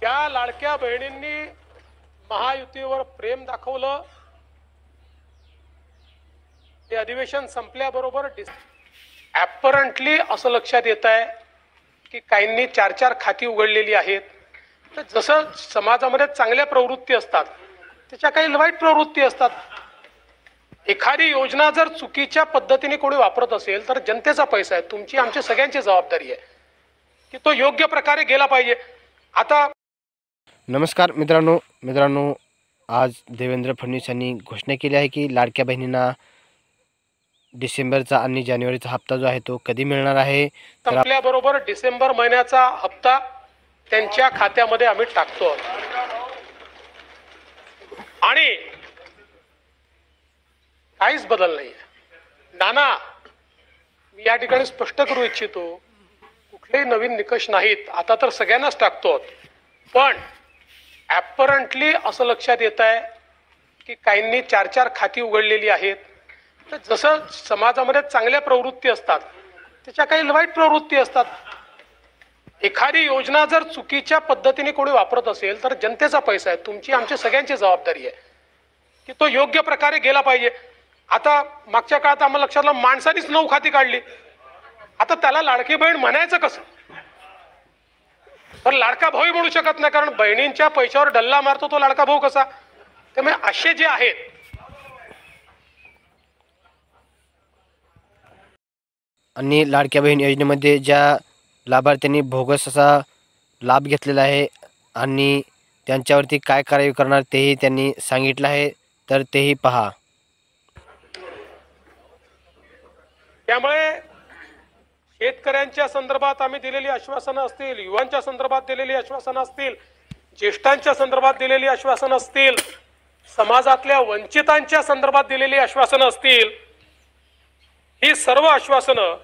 ज्या लाडक्या बहिणींनी महायुतीवर प्रेम दाखवलं ते अधिवेशन संपल्याबरोबर ॲपरंटली असं लक्षात येत आहे की काहींनी 4-4 खाती उघडलेली आहेत। तर जसं समाजामध्ये चांगल्या प्रवृत्ती असतात त्याच्या काही वाईट प्रवृत्ती असतात। एखादी योजना जर चुकीच्या पद्धतीने कोणी वापरत असेल तर जनतेचा पैसा आहे, तुमची आमची सगळ्यांची जबाबदारी आहे की तो योग्य प्रकारे गेला पाहिजे। आता नमस्कार मित्रांनो आज देवेंद्र फडणवीस यांनी घोषणा केली आहे की लाडक्या बहिणींना डिसेंबरचा आणि जानेवारीचा हप्ता जो आहे तो कधी मिळणार आहे। संपल्याबरोबर डिसेंबर महिन्याचा हप्ता त्यांच्या खात्यामध्ये आम्ही टाकतो आणि काहीच बदल नाही। नाना, मी या ठिकाणी स्पष्ट करू इच्छितो, कुठलेही नवीन निकष नाहीत, आता तर सगळ्यांनाच टाकतो। पण ॲपरंटली असं लक्षात येत आहे की काहींनी 4-4 खाती उघडलेली आहेत। तर जसं समाजामध्ये चांगल्या प्रवृत्ती असतात त्याच्या काही वाईट प्रवृत्ती असतात। एखादी योजना जर चुकीच्या पद्धतीने कोणी वापरत असेल तर जनतेचा पैसा आहे, तुमची आमची सगळ्यांची जबाबदारी आहे की तो योग्य प्रकारे गेला पाहिजे। आता मागच्या काळात आम्हाला लक्षात आलं माणसानेच 9 खाती काढली, आता त्याला लाडकी बहीण म्हणायचं कसं? तर लाडका भाऊ म्हणू शकत नाही, कारण बहिणींच्या पैशावर डल्ला मारतो तो लाडका भाऊ कसा? त्यामुळे असे जे आहेत आणि लाडक्या बहीण योजनेमध्ये ज्या लाभार्थ्यांनी बोगस असा लाभ घेतलेला आहे आणि त्यांच्यावरती काय कारवाई करणार तेही त्यांनी सांगितलं आहे, तर तेही पहा। त्यामुळे शेतकऱ्यांच्या संदर्भात आम्ही दिलेली आश्वासनं असतील, युवांच्या संदर्भात दिलेली आश्वासनं असतील, ज्येष्ठांच्या संदर्भात दिलेली आश्वासनं असतील, समाजातल्या वंचितांच्या संदर्भात दिलेली आश्वासनं असतील, ही सर्व आश्वासनं